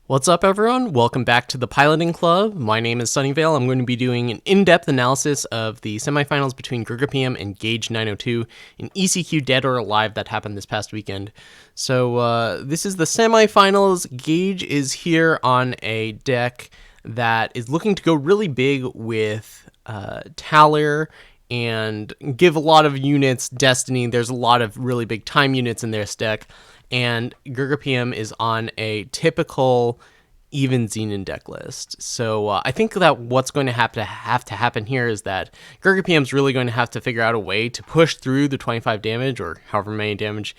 What's up, everyone? Welcome back to the Piloting Club. My name is Sunyveil. I'm going to be doing an in-depth analysis of the semifinals between Grgapm and Gage902 in ECQ Dead or Alive that happened this past weekend. So this is the semifinals. Gage is here on a deck that is looking to go really big with Talir and give a lot of units Destiny. There's a lot of really big time units in this deck. And Grgapm is on a typical even Xenon deck list. So I think that what's going to have to happen here is that Grgapm's really going to have to figure out a way to push through the 25 damage or however many damage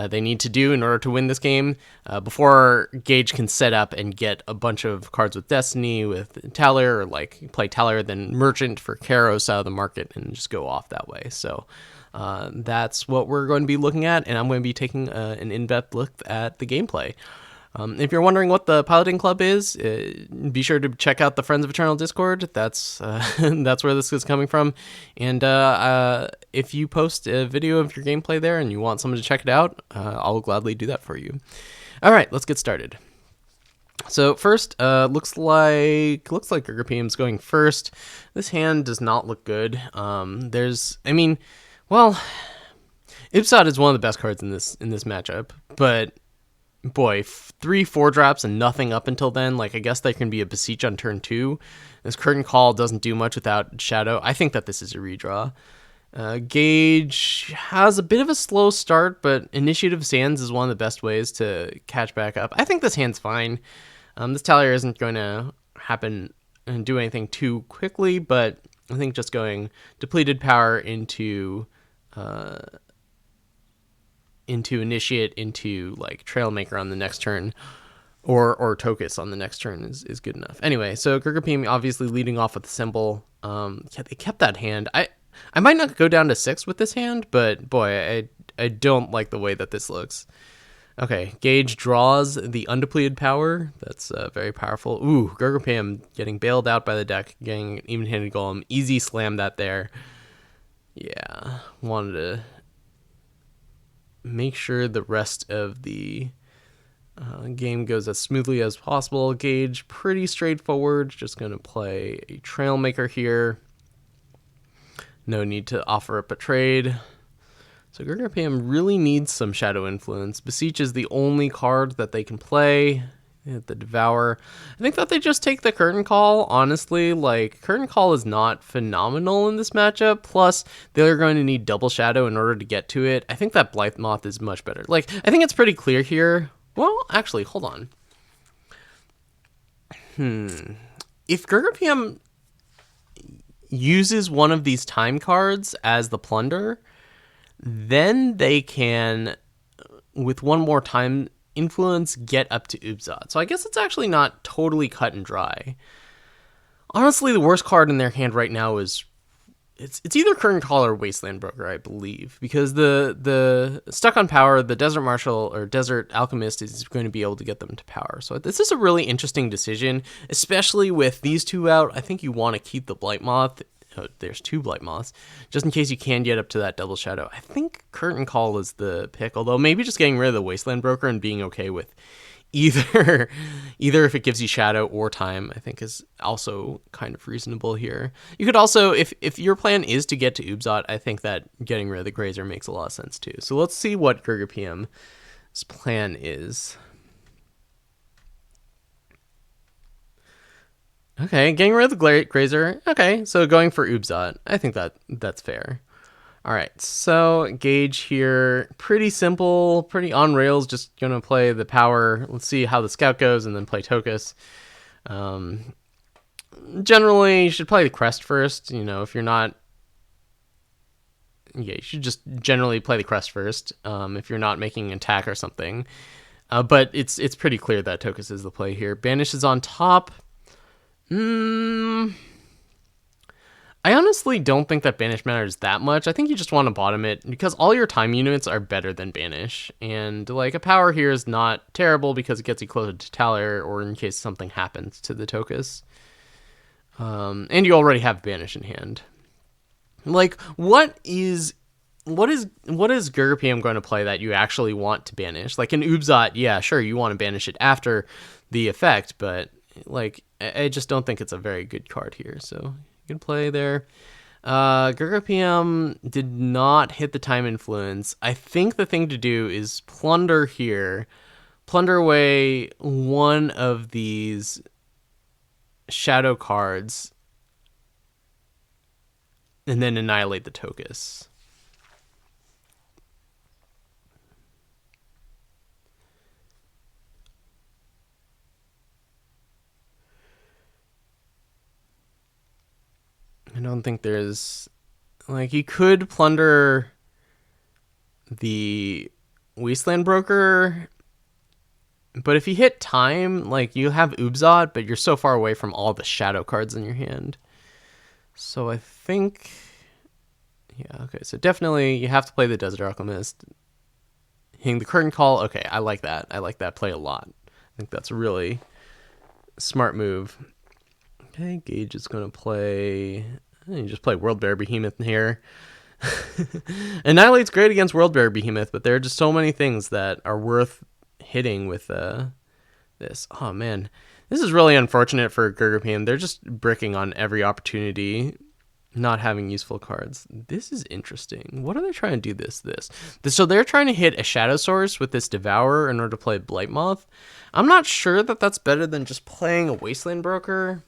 they need to do in order to win this game before Gage can set up and get a bunch of cards with Destiny, with Talir, or like play Talir, then Merchant for Kairos out of the market and just go off that way. So that's what we're going to be looking at, and I'm going to be taking an in-depth look at the gameplay. If you're wondering what the Piloting Club is, be sure to check out the Friends of Eternal Discord. That's that's where this is coming from. And if you post a video of your gameplay there and you want someone to check it out, I'll gladly do that for you. All right, let's get started. So first, looks like Grgapm's going first. This hand does not look good. Well, Ipsot is one of the best cards in this matchup, but boy, 3/4 drops and nothing up until then. Like, I guess there can be a Beseech on turn 2. This Curtain Call doesn't do much without Shadow. I think that this is a redraw. Gage has a bit of a slow start, but Initiative Sands is one of the best ways to catch back up. I think this hand's fine. This Talir isn't going to happen and do anything too quickly, but I think just going Depleted Power into Initiate, into like Trailmaker on the next turn, or Tokus on the next turn is good enough. Anyway, so Grgapm obviously leading off with the symbol. Yeah, they kept that hand. I might not go down to 6 with this hand, but boy, I don't like the way that this looks. Okay, Gage draws the Undepleted Power. That's very powerful. Ooh, Grgapm getting bailed out by the deck, getting an even-handed golem. Easy slam that there. Yeah, wanted to make sure the rest of the game goes as smoothly as possible. Gage, pretty straightforward. Just going to play a Trailmaker here. No need to offer up a trade. So Grgapm really needs some Shadow Influence. Beseech is the only card that they can play. The Devour. I think that they just take the Curtain Call, honestly. Like, Curtain Call is not phenomenal in this matchup, plus they're going to need double Shadow in order to get to it. I think that Blythe Moth is much better. Like, I think it's pretty clear here. Well, actually, hold on. If Grgapm uses one of these time cards as the Plunder, then they can, with one more time influence, get up to Ubzad. So I guess it's actually not totally cut and dry. Honestly, the worst card in their hand right now is it's either Curtain Call or Wasteland Broker, I believe, because the Stuck on Power, the Desert Marshal or Desert Alchemist is going to be able to get them to power. So this is a really interesting decision, especially with these two out. I think you want to keep the Blight Moth. Oh, there's 2 Blight Moths, just in case you can get up to that double Shadow. I think Curtain Call is the pick, although maybe just getting rid of the Wasteland Broker and being okay with either if it gives you Shadow or time, I think is also kind of reasonable here. You could also, if your plan is to get to Ubzot, I think that getting rid of the Grazer makes a lot of sense too. So let's see what Grgapm's plan is. Okay, getting rid of the Grazer. Okay, so going for Ubzot. I think that's fair. All right, so Gage here, pretty simple, pretty on rails, just going to play the power. Let's see how the Scout goes and then play Tokus. Generally, you should play the Crest first. You know, if you're not... Yeah, you should just generally play the Crest first if you're not making an attack or something. But it's pretty clear that Tokus is the play here. Banish is on top. I honestly don't think that Banish matters that much. I think you just want to bottom it because all your time units are better than Banish. And like a power here is not terrible because it gets you closer to Talir or in case something happens to the Tokus. And you already have Banish in hand. Like, what is Grgapm going to play that you actually want to banish? Like an Ubzot, yeah, sure, you want to banish it after the effect, but like I just don't think it's a very good card here. So you can play there. Grgapm did not hit the time influence. I think the thing to do is plunder here. Plunder away one of these shadow cards and then annihilate the Tokus. I don't think there's... Like, you could plunder the Wasteland Broker, but if you hit time, like, you have Ubzot, but you're so far away from all the shadow cards in your hand. So I think... Yeah, okay, so definitely you have to play the Desert Alchemist. Hitting the Curtain Call, okay, I like that. I like that play a lot. I think that's a really smart move. Okay, Gage is going to play... You just play World Bear Behemoth here. Annihilate's great against World Bear Behemoth, but there are just so many things that are worth hitting with this. Oh, man. This is really unfortunate for Grgapm. They're just bricking on every opportunity, not having useful cards. This is interesting. What are they trying to do this? So they're trying to hit a Shadow Source with this Devourer in order to play Blightmoth. I'm not sure that that's better than just playing a Wasteland Broker.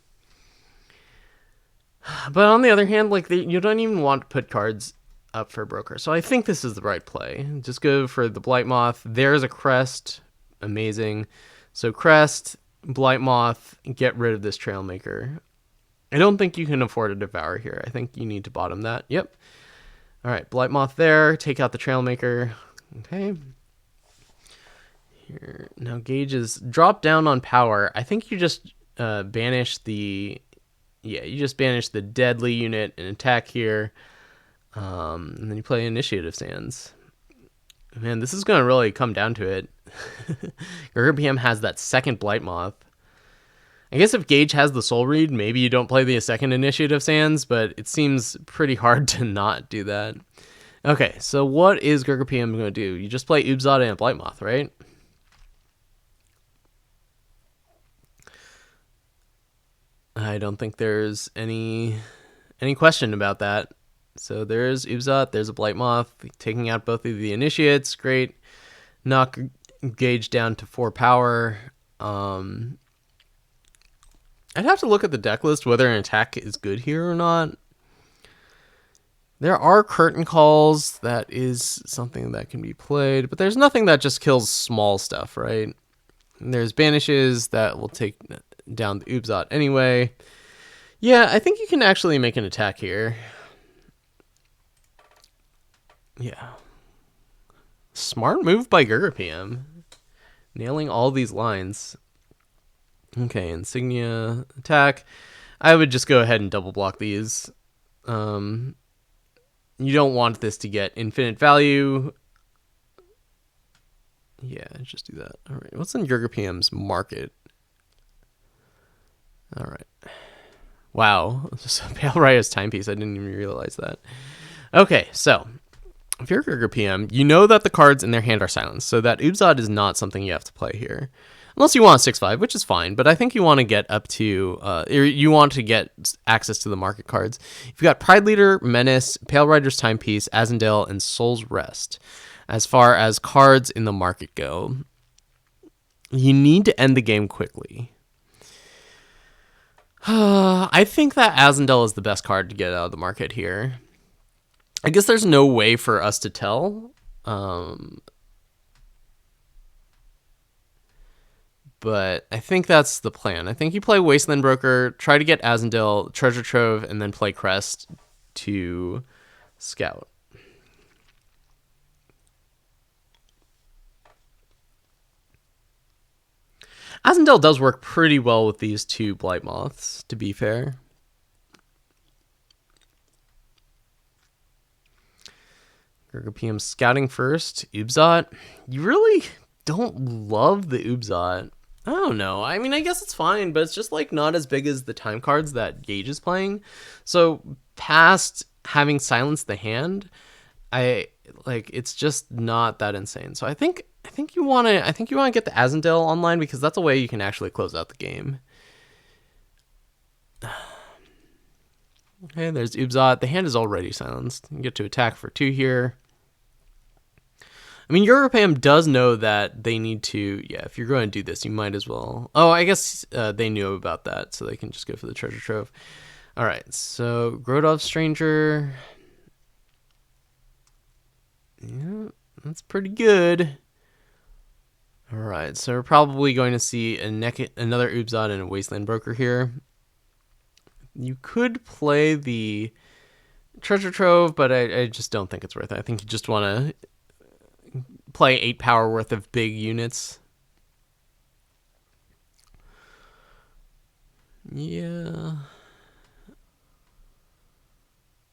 But on the other hand, like you don't even want to put cards up for Broker. So I think this is the right play. Just go for the Blightmoth. There's a Crest. Amazing. So Crest, Blightmoth, get rid of this Trailmaker. I don't think you can afford a Devour here. I think you need to bottom that. Yep. All right, Blightmoth there. Take out the Trailmaker. Okay. Here. Now Gage is drop down on power. I think you just banish the... Yeah, you just banish the deadly unit and attack here. And then you play Initiative Sands. Man, this is going to really come down to it. Grgapm has that second Blightmoth. I guess if Gage has the Soul Read, maybe you don't play the second Initiative Sands, but it seems pretty hard to not do that. Okay, so what is Grgapm going to do? You just play Ubzot and Blightmoth, right? I don't think there's any question about that. So there's Ubzot, there's a Blightmoth, taking out both of the Initiates, great. Knock Gage down to 4 power. I'd have to look at the deck list whether an attack is good here or not. There are Curtain Calls, that is something that can be played, but there's nothing that just kills small stuff, right? And there's Banishes that will take down the Ubzot anyway. Yeah, I think you can actually make an attack here. Yeah. Smart move by Grgapm. Nailing all these lines. Okay, Insignia attack. I would just go ahead and double block these. You don't want this to get infinite value. Yeah, just do that. All right, what's in Grgapm's market? All right. Wow, Pale Raya's timepiece. I didn't even realize that. Okay, so if you're Grgapm, you know that the cards in their hand are silenced, so that Ubzot is not something you have to play here. Unless you want 6/5, which is fine, but I think you want to get up to, you want to get access to the market cards. You've got Pride Leader, Menace, Pale Rider's Timepiece, Azendel, and Soul's Rest. As far as cards in the market go, you need to end the game quickly. I think that Azendel is the best card to get out of the market here. I guess there's no way for us to tell. But I think that's the plan. I think you play Wasteland Broker, try to get Azendel, Treasure Trove, and then play Crest to scout. Azendel does work pretty well with these two Blightmoths, to be fair. Grgapm scouting first. Ubzot. You really don't love the Ubzot. I don't know. I mean, I guess it's fine, but it's just like not as big as the time cards that Gage is playing. So past having silenced the hand, it's just not that insane. So I think I think you want to get the Azendel online because that's a way you can actually close out the game. Okay, there's Ubzot. The hand is already silenced. You get to attack for 2 here. I mean, Grgapm does know that they need to... Yeah, if you're going to do this, you might as well... Oh, I guess they knew about that, so they can just go for the treasure trove. All right, so Grodov Stranger... Yeah, that's pretty good. All right, so we're probably going to see another Ubzot and a Wasteland Broker here. You could play the treasure trove, but I just don't think it's worth it. I think you just want to play 8 power worth of big units. Yeah.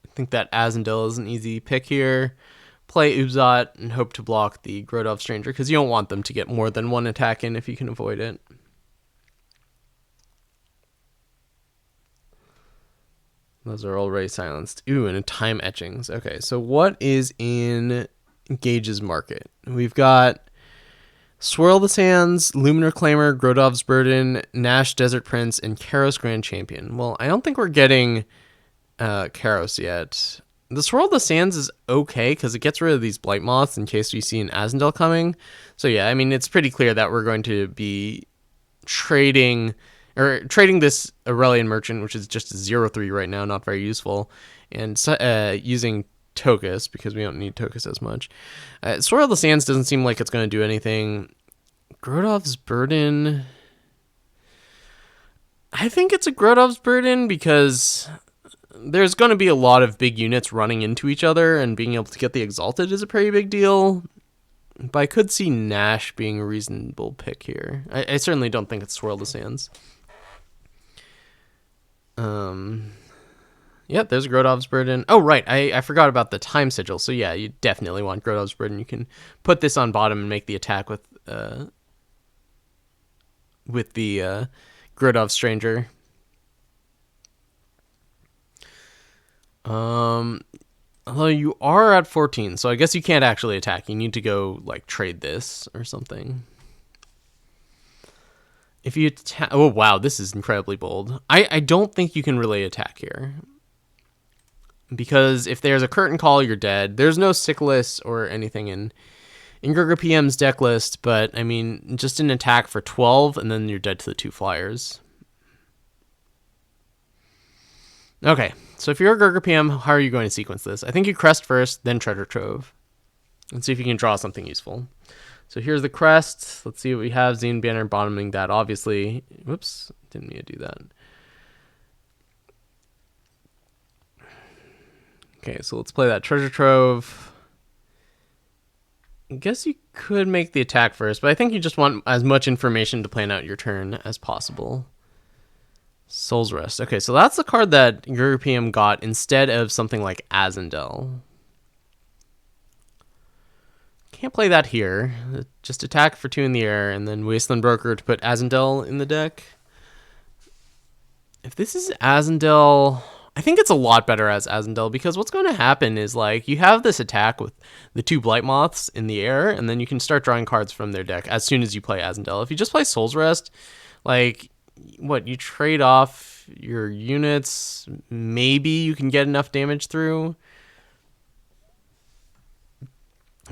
I think that Azendel is an easy pick here. Play Ubzot and hope to block the Grodov Stranger because you don't want them to get more than 1 attack in if you can avoid it. Those are already silenced. Ooh, and a time etchings. Okay, so what is in Gage's market? We've got Swirl the Sands, Luminar Claimer, Grodov's Burden, Nash Desert Prince, and Karos Grand Champion. Well, I don't think we're getting Karos yet. The Swirl the Sands is okay because it gets rid of these Blight Moths in case we see an Azendel coming. So yeah, I mean, it's pretty clear that we're going to be trading this Aurelian Merchant, which is just a 0/3 right now, not very useful, and using Tokus because we don't need Tokus as much. Swirl the Sands doesn't seem like it's going to do anything. Grodov's Burden... I think it's a Grodov's Burden because there's going to be a lot of big units running into each other, and being able to get the Exalted is a pretty big deal. But I could see Nash being a reasonable pick here. I certainly don't think it's Swirl the Sands. Yep, there's Grodov's Burden. Oh, right, I forgot about the time sigil. So yeah, you definitely want Grodov's Burden. You can put this on bottom and make the attack with the Grodov Stranger. Although you are at 14, so I guess you can't actually attack. You need to go, like, trade this or something. If you attack... Oh, wow, this is incredibly bold. I don't think you can really attack here. Because if there's a Curtain Call, you're dead. There's no Sickless or anything in Grgapm's deck list, but, I mean, just an attack for 12, and then you're dead to the 2 flyers. Okay, so if you're a Grgapm, how are you going to sequence this? I think you crest first, then treasure trove. And see if you can draw something useful. So here's the crest. Let's see what we have. Xeon Banner bottoming that, obviously. Whoops, didn't mean to do that. Okay, so let's play that treasure trove. I guess you could make the attack first, but I think you just want as much information to plan out your turn as possible. Soul's Rest. Okay, so that's the card that Grgapm got instead of something like Azendel. Can't play that here. Just attack for 2 in the air, and then Wasteland Broker to put Azendel in the deck. If this is Azendel... I think it's a lot better as Azendel, because what's going to happen is, like, you have this attack with the 2 Blight Moths in the air, and then you can start drawing cards from their deck as soon as you play Azendel. If you just play Soul's Rest, like, what, you trade off your units, maybe you can get enough damage through.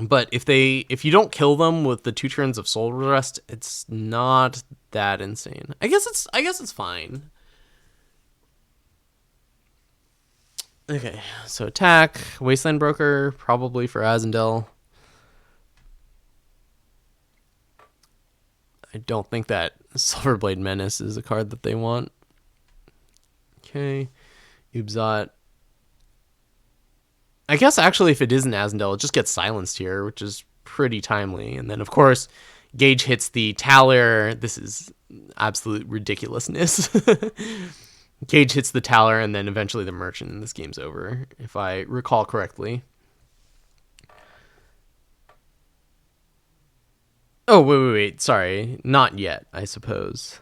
But if you don't kill them with the 2 turns of Soul Rest, it's not that insane. I guess it's fine. Okay, so attack, Wasteland Broker, probably for Azendel. I don't think that Silverblade Menace is a card that they want. Okay, Ubzot. I guess actually if it isn't Azendel, it just gets silenced here, which is pretty timely. And then, of course, Gage hits the Taler. This is absolute ridiculousness. Gage hits the Taler and then eventually the Merchant, and this game's over, if I recall correctly. Oh, wait, sorry. Not yet, I suppose.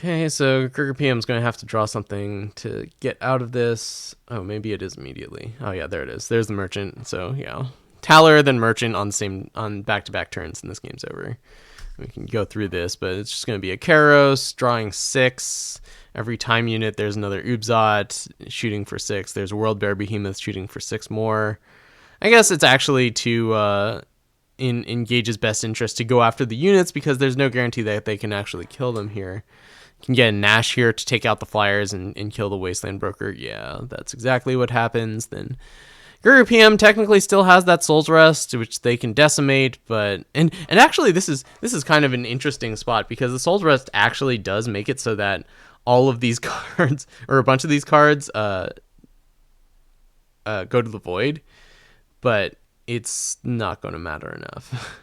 Okay, so Grgapm's going to have to draw something to get out of this. Oh, maybe it is immediately. Oh yeah, there it is. There's the merchant. So yeah, Taller then merchant on back-to-back turns, and this game's over. We can go through this, but it's just going to be a Karos drawing 6. Every time unit, there's another Ubzot shooting for 6. There's a World Bear Behemoth shooting for 6 more. I guess it's actually in Gage's best interest to go after the units because there's no guarantee that they can actually kill them here. You can get a Nash here to take out the flyers and kill the Wasteland Broker. Yeah, that's exactly what happens. Then Grgapm technically still has that Soul's Rest, which they can decimate, but and actually this is kind of an interesting spot because the Soul's Rest actually does make it so that all of these cards or a bunch of these cards go to the void, but it's not going to matter enough.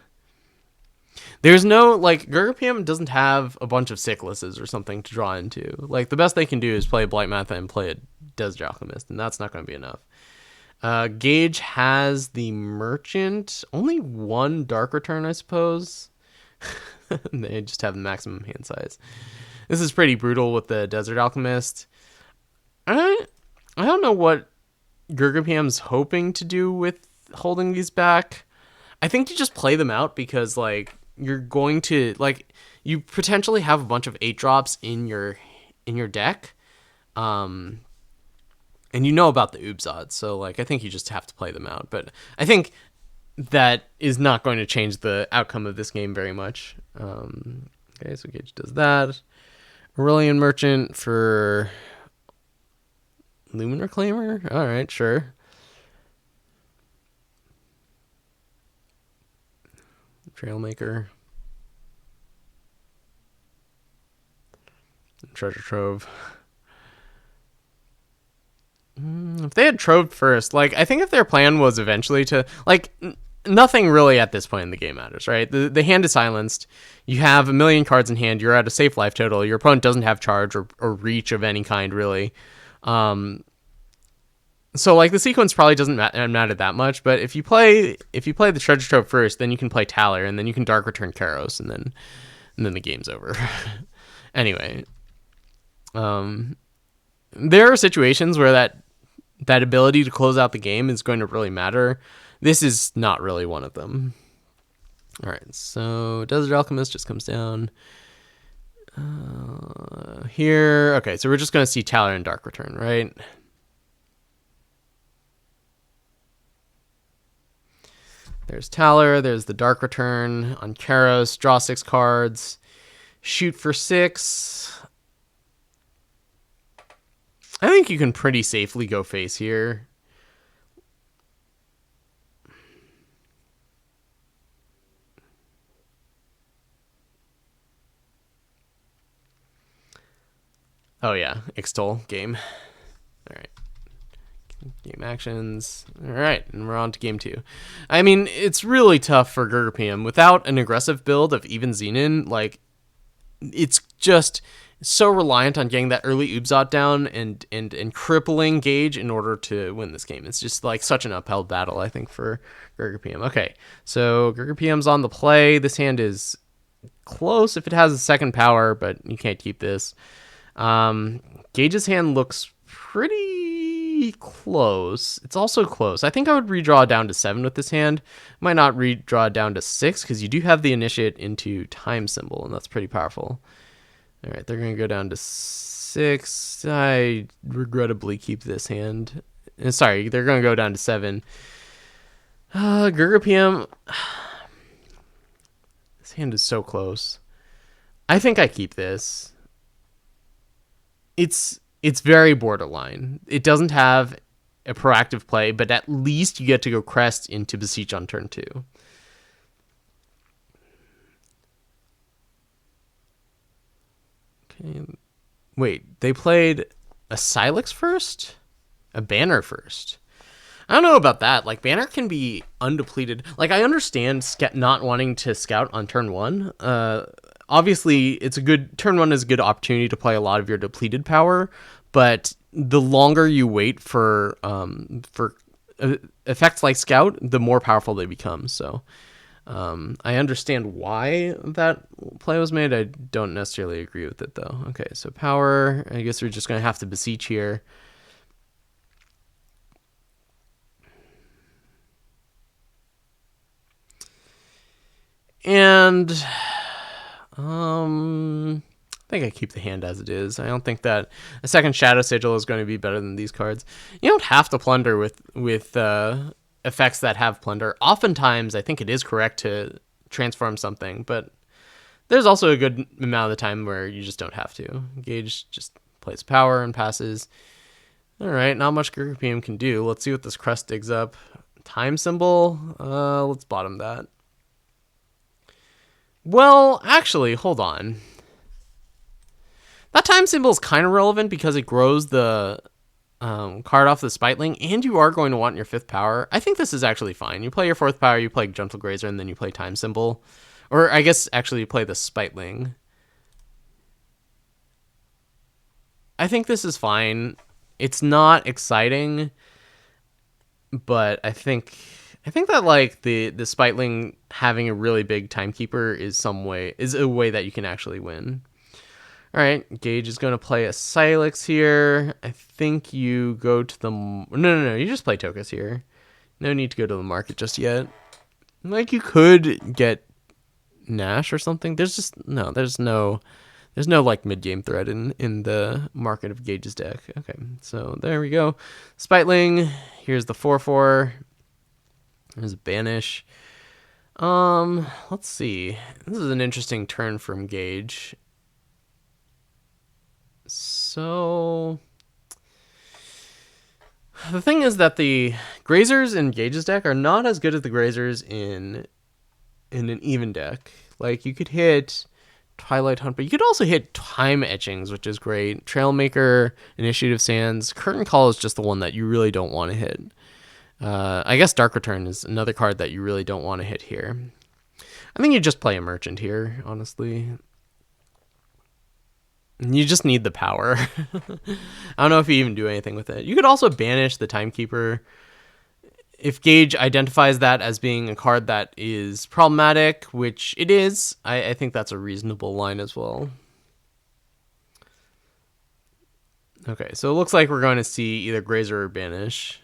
There's no, like, Grgapm doesn't have a bunch of Sicknesses or something to draw into. Like, the best they can do is play Blight Matha and play a Desert Alchemist, and that's not going to be enough. Gage has the Merchant. Only one Dark Return, I suppose. They just have the maximum hand size. This is pretty brutal with the Desert Alchemist. I don't know what Grgapm's hoping to do with holding these back. I think you just play them out because, like, you're going to, like, you potentially have a bunch of 8-drops in your deck. And you know about the Ubzod, so, like, I think you just have to play them out. But I think that is not going to change the outcome of this game very much. Okay, so Gage does that. Aurelian Merchant for Lumen Reclaimer? Alright, sure. Trailmaker. Treasure Trove. If they had Trove first, like, I think if their plan was eventually to, like, nothing really at this point in the game matters, right? The hand is silenced. You have a million cards in hand. You're at a safe life total. Your opponent doesn't have charge or reach of any kind, really. So, like, the sequence probably doesn't matter that much, but if you play the Treasure Trove first, then you can play Taller, and then you can Dark Return Karos, and then the game's over. Anyway, there are situations where that ability to close out the game is going to really matter. This is not really one of them. All right, so Desert Alchemist just comes down here. Okay, so we're just going to see Taller and Dark Return, right? There's Taller, there's the Dark Return on Karos, draw 6 cards, shoot for 6. I think you can pretty safely go face here. Oh yeah, Extol game. All right. Game actions. All right, and we're on to game 2. I mean, it's really tough for Grgapm. Without an aggressive build of even Xenon, like, it's just so reliant on getting that early Ubzot down and crippling Gage in order to win this game. It's just, like, such an upheld battle, I think, for Grgapm. Okay, so Grgapm's on the play. This hand is close if it has a second power, but you can't keep this. Gage's hand looks pretty close. It's also close. I think I would redraw down to 7 with this hand. Might not redraw down to 6 because you do have the initiate into Time Symbol, and that's pretty powerful. All right, they're going to go down to 6. I regrettably keep this hand. Sorry, they're going to go down to 7. Grgapm. This hand is so close. I think I keep this. It's very borderline. It doesn't have a proactive play, but at least you get to go Crest into Beseech on turn 2. Okay. Wait, they played a Silex first? A Banner first? I don't know about that. Like, Banner can be undepleted. Like, I understand not wanting to scout on turn 1. Obviously, turn 1 is a good opportunity to play a lot of your depleted power, but the longer you wait for effects like Scout, the more powerful they become. So I understand why that play was made. I don't necessarily agree with it, though. Okay, so power. I guess we're just going to have to beseech here. And I think I keep the hand as it is. I don't think that a second Shadow Sigil is going to be better than these cards. You don't have to plunder with effects that have plunder. Oftentimes, I think it is correct to transform something, but there's also a good amount of the time where you just don't have to. Gage just plays power and passes. All right, not much Grgapm can do. Let's see what this crust digs up. Time symbol. Let's bottom that. Well, actually, hold on. That time symbol is kind of relevant because it grows the card off the Spiteling, and you are going to want your 5th power. I think this is actually fine. You play your 4th power, you play Gentle Grazer, and then you play time symbol. Or I guess actually you play the Spiteling. I think this is fine. It's not exciting, but I think that like the Spiteling having a really big timekeeper is a way that you can actually win. All right, Gage is going to play a Silex here. I think you go to the... No, you just play Tokus here. No need to go to the market just yet. Like, you could get Nash or something. There's no like mid-game threat in the market of Gage's deck. Okay, so there we go. Spiteling, here's the 4/4. There's a Banish. Let's see. This is an interesting turn from Gage. So the thing is that the Grazers in Gage's deck are not as good as the Grazers in an even deck. Like, you could hit Twilight Hunt, but you could also hit Time Etchings, which is great. Trailmaker, Initiative Sands. Curtain Call is just the one that you really don't want to hit. I guess Dark Return is another card that you really don't want to hit here. I think you just play a Merchant here, honestly. You just need the power. I don't know if you even do anything with it. You could also banish the Timekeeper. If Gage identifies that as being a card that is problematic, which it is, I think that's a reasonable line as well. Okay, so it looks like we're going to see either Grazer or Banish.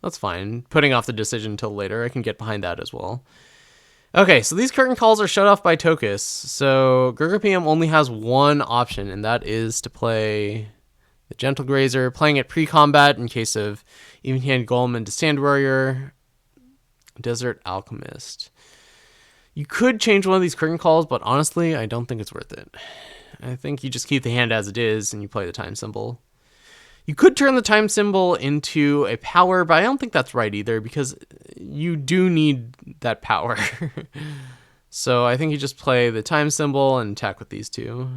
That's fine. Putting off the decision until later, I can get behind that as well. Okay, so these curtain calls are shut off by Tokus. So Grgapm only has one option, and that is to play the Gentle Grazer, playing it pre-combat in case of Even-Hand Golem and Stand Warrior, Desert Alchemist. You could change one of these curtain calls, but honestly, I don't think it's worth it. I think you just keep the hand as it is, and you play the time symbol. You could turn the time symbol into a power, but I don't think that's right either because you do need that power. So I think you just play the time symbol and attack with these two.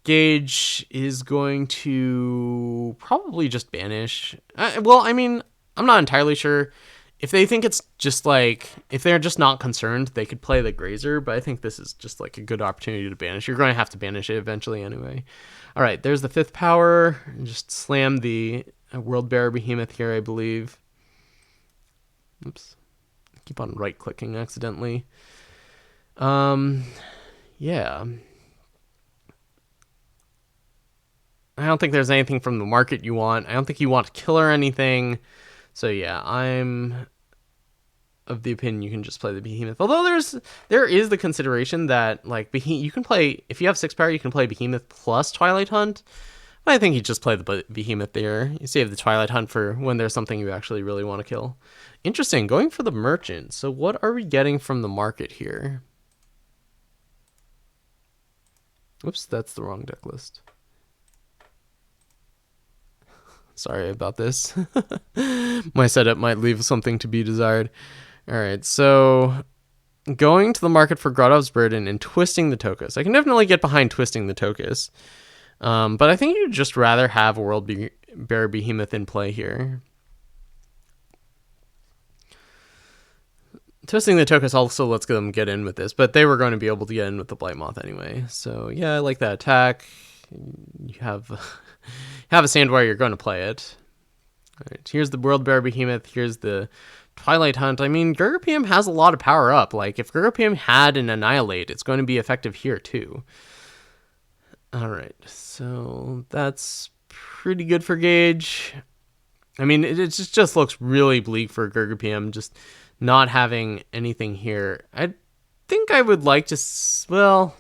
Gage is going to probably just banish. Well, I mean, I'm not entirely sure. If they think it's just like, if they're just not concerned, they could play the Grazer, but I think this is just like a good opportunity to banish. You're going to have to banish it eventually anyway. All right, there's the 5th power. Just slam the World Bearer Behemoth here, I believe. Oops. I keep on right-clicking accidentally. Yeah. I don't think there's anything from the market you want. I don't think you want to kill or anything. So yeah, I'm of the opinion you can just play the Behemoth. Although there is the consideration that like you can play, if you have 6 power, you can play Behemoth plus Twilight Hunt. But I think you just play the Behemoth there. You save the Twilight Hunt for when there's something you actually really want to kill. Interesting, going for the Merchant. So what are we getting from the market here? Oops, that's the wrong deck list. Sorry about this. My setup might leave something to be desired. All right, so going to the market for Grodov's Burden and twisting the Tokus. I can definitely get behind twisting the Tokus, but I think you'd just rather have a World Bearer Behemoth in play here. Twisting the Tokus also lets them get in with this, but they were going to be able to get in with the Blightmoth anyway. So yeah, I like that attack. You have a Sand Warrior, you're going to play it. All right, here's the World Bearer Behemoth. Here's the Twilight Hunt, I mean, Grgapm has a lot of power up. Like, if Grgapm had an Annihilate, it's going to be effective here, too. Alright, so that's pretty good for Gage. I mean, it just looks really bleak for Grgapm, just not having anything here. I think I would like to... Well,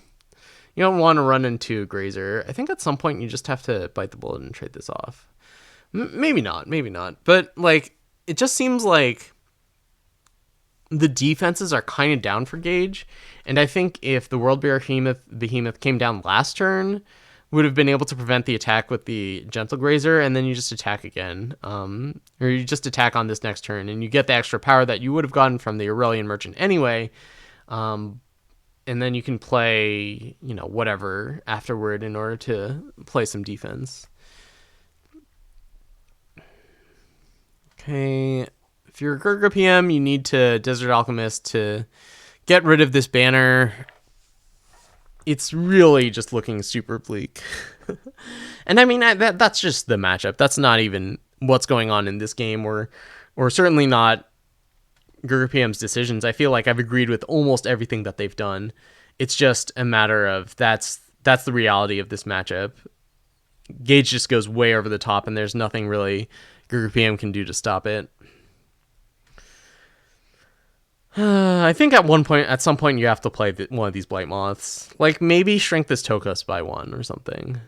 you don't want to run into a Grazer. I think at some point you just have to bite the bullet and trade this off. Maybe not. But, like, it just seems like the defenses are kind of down for Gage, and I think if the World Behemoth came down last turn, would have been able to prevent the attack with the Gentle Grazer, and then you just attack again, or you just attack on this next turn, and you get the extra power that you would have gotten from the Aurelian Merchant anyway, and then you can play, you know, whatever afterward in order to play some defense. Okay. If you're a Grgapm, you need to Desert Alchemist to get rid of this banner. It's really just looking super bleak. And I mean, that's just the matchup. That's not even what's going on in this game, or certainly not Grgapm's decisions. I feel like I've agreed with almost everything that they've done. It's just a matter of that's the reality of this matchup. Gage just goes way over the top, and there's nothing really Grgapm can do to stop it. I think at some point you have to play one of these Blight Moths. Like, maybe shrink this Tokus by 1 or something.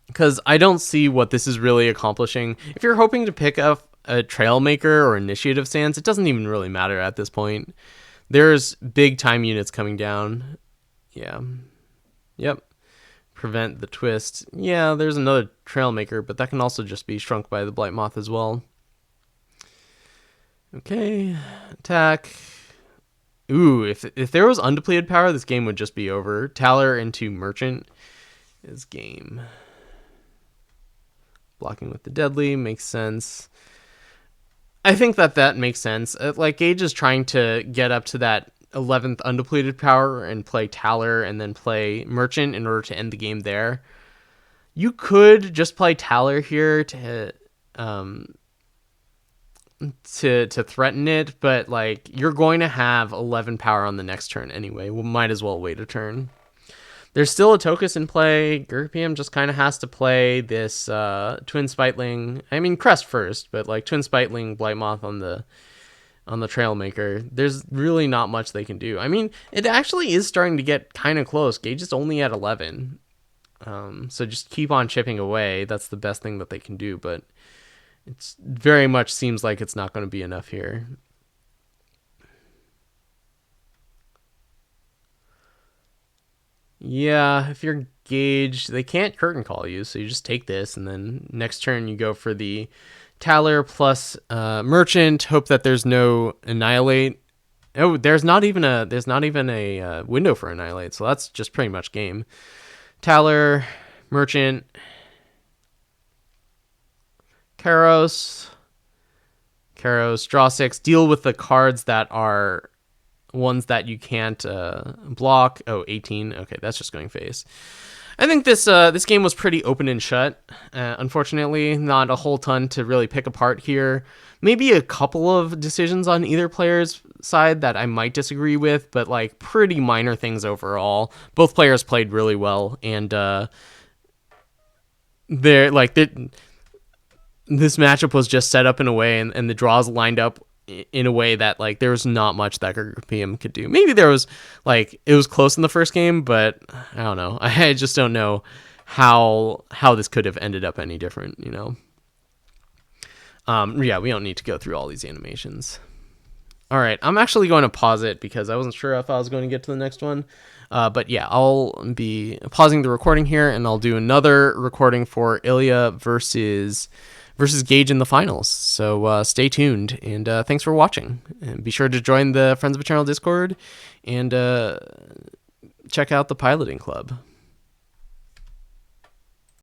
Because I don't see what this is really accomplishing. If you're hoping to pick up a Trailmaker or Initiative Sands, it doesn't even really matter at this point. There's big time units coming down. Yeah. Yep. Prevent the twist. Yeah, there's another Trailmaker, but that can also just be shrunk by the Blight Moth as well. Okay, attack. Ooh, if there was undepleted power, this game would just be over. Taller into Merchant is game. Blocking with the Deadly makes sense. I think that makes sense. Like, Gage is trying to get up to that 11th undepleted power and play Taller and then play Merchant in order to end the game there. You could just play Taller here to threaten it, but like, you're going to have 11 power on the next turn anyway. We might as well wait a turn. There's still a Tokus in play. Grgapm just kind of has to play this Twin Spiteling. I mean, Crest first, but like Twin Spiteling, Blight Moth on the Trailmaker. There's really not much they can do. I mean, it actually is starting to get kind of close. Gage is only at 11. So just keep on chipping away. That's the best thing that they can do, but it very much seems like it's not going to be enough here. Yeah, if you're Gage, they can't Curtain Call you, so you just take this, and then next turn you go for the Taller plus Merchant. Hope that there's no Annihilate. Oh, there's not even a window for Annihilate, so that's just pretty much game. Taller, Merchant, Karos, draw 6, deal with the cards that are ones that you can't block. Oh, 18. Okay, that's just going face. I think this game was pretty open and shut. Unfortunately, not a whole ton to really pick apart here. Maybe a couple of decisions on either player's side that I might disagree with, but like pretty minor things overall. Both players played really well, and this matchup was just set up in a way, and the draws lined up in a way that like there was not much that Grgapm could do. Maybe there was, like, it was close in the first game, but I don't know. I just don't know how this could have ended up any different, you know. Yeah, we don't need to go through all these animations. All right, I'm actually going to pause it because I wasn't sure if I was going to get to the next one. But yeah, I'll be pausing the recording here, and I'll do another recording for Ilya versus Gage in the finals. So stay tuned, and thanks for watching. And be sure to join the Friends of Eternal Discord and check out the Piloting Club.